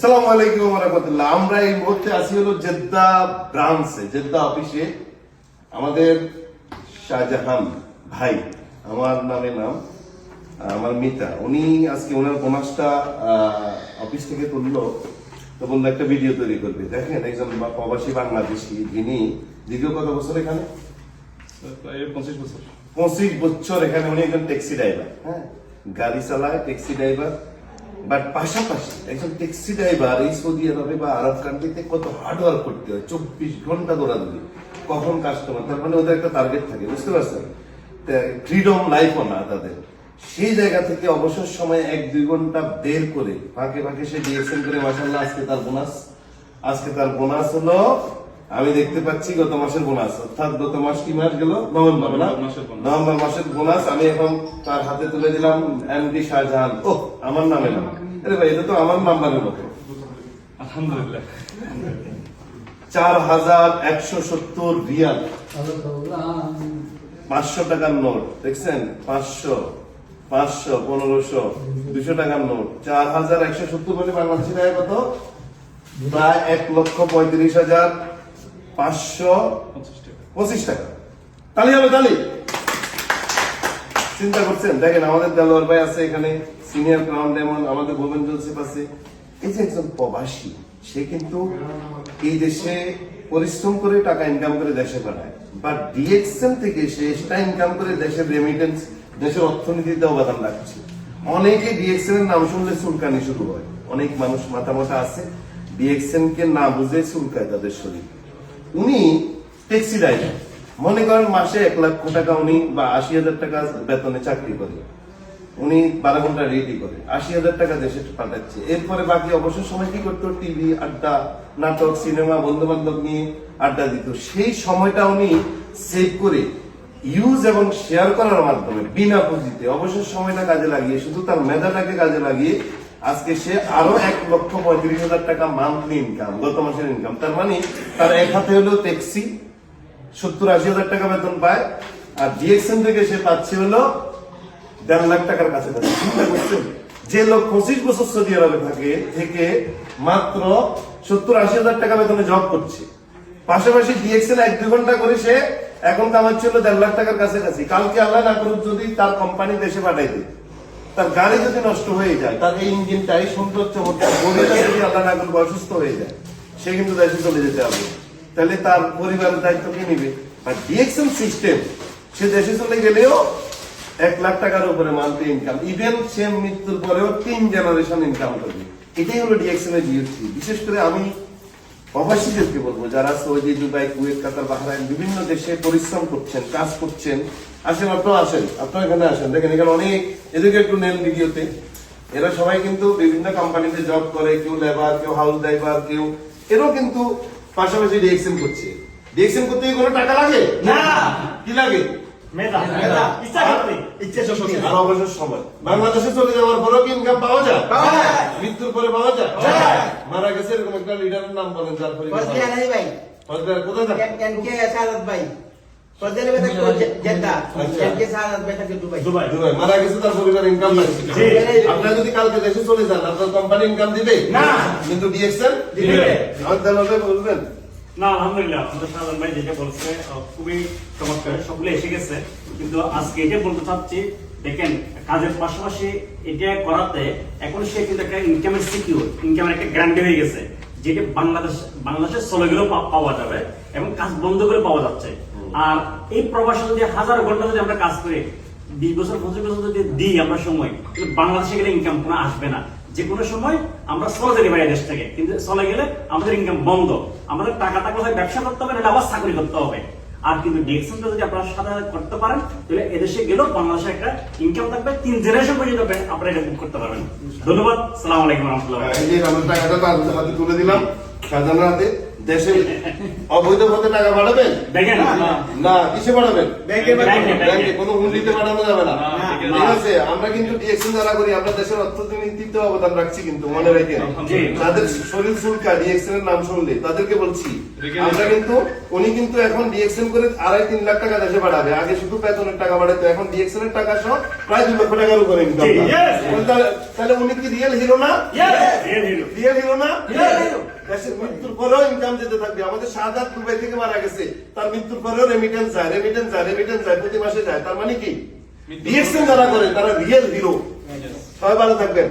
আসসালামু আলাইকুম ওয়া রাহমাতুল্লাহ। আমরা এই মুহূর্তে আছি হলো জেদ্দা ব্রাঞ্চে, জেদ্দা অফিসে। আমাদের শাহজাহান ভাই, আমার নামে নাম, আমার মিতা, উনি আজকে ওনার বোনাসটা অফিস থেকে তুললো, তো বললো একটা ভিডিও তৈরি করবে। দেখেন একজন প্রবাসী বাংলাদেশি, যিনি দীর্ঘ কত বছর এখানে, 25 বছর এখানে, উনি একজন ট্যাক্সি ড্রাইভার। হ্যাঁ, গাড়ি চালায়, ট্যাক্সি ড্রাইভার। বাট পাশাপাশি একজন ট্যাক্সি ড্রাইভার এই সৌদি আরবে বা আরব কান্ট্রিতে কত হার্ড ওয়ার্ক করতে হয়, 24 ঘন্টা দৌড়াদৌড়ি, কখন কাস্টমার, তার মানে ওদের একটা টার্গেট থাকে, বুঝতে পারছেন? ফ্রিডম লাইফও না তাদের। সেই জায়গা থেকে অবসর সময় 1-2 ঘন্টা বের করে ফাঁকে ফাঁকে সে ডিএক্সএন করে, মাশাআল্লাহ আজকে তার বোনাস হলো, আমি দেখতে পাচ্ছি গত মাসের বোনাস, অর্থাৎ গত মাস কি মাস গেল, নভেম্বর মাসের বোনাস আমি এখন তার হাতে তুলে দিলাম। এমডি শাহজাহান, ও আমার নামে নাম, আরে ভাই এটা তো আমার নাম্বারের মতো। আলহামদুলিল্লাহ, 4170 রিয়াল, 500 টাকার নোট, দেখছেন? 500, 1500, 200 টাকার নোট। 4170 মানে বাংলাদেশি টাকা কত? প্রায় 1,35,525 টাকা। তালি হবে, তালি। চিন্তা করছেন? দেখেন আমাদের দেলোয়ার ভাই আছে এখানে, সিনিয়র ক্রাউন ডায়মন্ড, আমাদের ভুবন জোসেফ আছে। এই যে একজন প্রবাসী, সে কিন্তু এই দেশে পরিশ্রম করে টাকা ইনকাম করে দেশে পাঠায়, বাট ডিএক্সএন থেকে সে এক্সট্রা ইনকাম করে দেশের রেমিটেন্স, দেশের অর্থনীতিতে অবদান রাখছে। অনেকে ডিএক্সএন এর নাম শুনলে চুলকানি শুরু হয়, অনেক মানুষ মাথা মাথা আছে, ডিএক্সএন কে না বুঝে চুলকায় তাদের শরীর। উনি ট্যাক্সি ড্রাইভার, মনে করেন মাসে 1 লাখ টাকা উনি বা 80,000 টাকা বেতনে চাকরি করে, উনি 12 ঘন্টা রেডি করে 80,000 টাকা দেশে পাঠাচ্ছে। এরপরে বাকি অবসর সময় কি করতো? টিভি আড্ডা, নাটক, সিনেমা, বন্ধু বান্ধব নিয়ে আড্ডা দিত। সেই সময়টা উনি সেভ করে ইউজ এবং শেয়ার করার মাধ্যমে বিনা পুঁজিতে অবসর সময়টা কাজে লাগিয়ে, শুধু তার মেধাটাকে কাজে লাগিয়ে আজকে সে আরো 1,35,000 টাকা মান্থলি ইনকাম, গত মাসের ইনকাম। তার মানে তার এক হাতে হলো ট্যাক্সি, 70-80,000 টাকা বেতন পায়, আর ডিএক্সএন থেকে সে পাচ্ছে হলো 1.5 লাখ টাকার কাছাকাছি। চিন্তা করছেন? যে লোক 25 বছর সৌদি আরবে থেকে মাত্র 70-80,000 টাকা বেতনে জব করছে, পাশাপাশি ডিএক্সএন 1-2 ঘন্টা করে সে এখন কামাচ্ছিল 1.5 লাখ টাকার কাছাকাছি। কালকে আল্লাহ না করুক যদি তার কোম্পানি দেশে পাঠাই দেয়, তার গাড়ি যদি নষ্ট হয়ে যায়, তার এই ইঞ্জিনটাই সুন্দর চমৎকার বডিটা যদি আল্লাহ না করুক অসুস্থ হয়ে যায়, সে কিন্তু দেশে চলে যেতে হবে। তাহলে তার পরিবারের দায়িত্ব কে নিবে? আর ডিএক্সএন সিস্টেম, সে দেশে চলে গেলেও 1 লাখ টাকার উপরে মান্থলি ইনকাম, ইভেন সে মৃত্যুর পরেও 3 জেনারেশন ইনকাম করবে। এটাই হলো ডিএক্সএন এর বিউটি। বিশেষ করে আমি প্রবাসীদেরকে বলবো, যারা সৌদি, দুবাই, কুয়েত, কাতার, বাহরাইন, বিভিন্ন দেশে পরিশ্রম করছেন, কাজ করছেন, আসেন, আপনারা আসেন, আপনারা এখানে আসেন। দেখেন এখানে অনেক, এদিকে একটু নেন ভিডিওতে, এরা সবাই কিন্তু বিভিন্ন কোম্পানিতে জব করে, কেউ লেবার, কেউ হাউস ড্রাইভার, কেউ এরাও কিন্তু পাশাপাশি ডিএক্সএন করছে। ডিএক্সএন করতে কোনো টাকা লাগে না, কি লাগে? আর অবসর সময় বাংলাদেশে চলে যাওয়ার পরেও কি ইনকাম পাওয়া যায়? মৃত্যুর পরে পাওয়া যায়? মারা গেছে এরকম একটা লিডারের নাম বলেন, যার পরিবার কোথায় থাকে? দুবাই মারা গেছে, তার পরিবার ইনকাম নাই। আপনারা যদি কালকে দেশে চলে যান, আপনার কোম্পানি ইনকাম দিবে না, কিন্তু ডিএক্সএন দিবে। আমার দালালে বলবেন না। আলহামদুলিল্লাহ, আমাদের শাহজাহান ভাই যেটা বলছে খুবই চমৎকার, সকলে এসে গেছে। কিন্তু আজকে এটা বলতে চাচ্ছি, দেখেন কাজের পাশাপাশি এটা করাতে এখন সে কিন্তু একটা ইনকামের সিকিউর, ইনকামের একটা গ্যারান্টি হয়ে গেছে, যেটা বাংলাদেশের চলে গেলেও পাওয়া যাবে এবং কাজ বন্ধ করে পাওয়া যাচ্ছে। আর এই প্রবাসে যদি 1000 ঘন্টা যদি আমরা কাজ করি, 20 বছর 25 বছর যদি দিই আমরা সময়, বাংলাদেশে গেলে ইনকাম কোনো আসবে না। যে কোনো সময় আমরা চলে যেতে পারি দেশ থেকে, কিন্তু চলে গেলে আমাদের ইনকাম বন্ধ। আমাদের টাকা থাকলে হয় ব্যবসা করতে হবে, নাহলে আবার চাকরি করতে হবে। আর কিন্তু ডিএক্সএনটা যদি আপনারা সাথে করতে পারেন, তাহলে এদেশে গেলেও বাংলাদেশে একটা ইনকাম থাকবে, 3 জেনারেশন পর্যন্ত আপনারা এটা বুক করতে পারবেন। ধন্যবাদ। আসসালামু আলাইকুম ওয়া রাহমাতুল্লাহ। এই যে আমরা টাকাটা তার হাতে তুলে দিলাম, শাহজাহানের হাতে। দেশে অবৈধ পথে টাকা পাঠাবেন? দেখেন না, কিসে পাঠাবেন? ব্যাংকে। ব্যাংকে, কোনো হুন্ডিতে পাঠানো যাবে না। না। ঠিক আছে, আমরা কিন্তু ডিএকশন যারা করি, আমরা দেশের অর্থনীতিতে অবদান রাখছি, কিন্তু মনে রাখেন জি। তাদের শরীর চুলকা ডিএকশন এর নাম শুনলে তাদেরকে বলছি, আমরা কিন্তু উনি কিন্তু এখন ডিএকশন করে 2.5-3 লাখ টাকা দেশে পাঠাবে। আগে শুধু বেতনের টাকা পাঠাতো, এখন ডিএকশন এর টাকা সহ প্রায় 2 লক্ষ টাকার উপরে ইনকাম। জি, yes. তাহলে উনি কি রিয়েল হিরো না? Real hero. রিয়েল হিরো না? দেশের মৃত্যুর পরেও ইনকাম যেতে থাকবে। আমাদের শাহাদাত দুবাই থেকে মারা গেছে, তার মৃত্যুর পরেও রেমিটেন্স যায়, প্রতি মাসে যায়। তার মানে কি ডিএকশন যারা করে তারা রিয়েল হিরো। সবাই ভালো থাকবেন।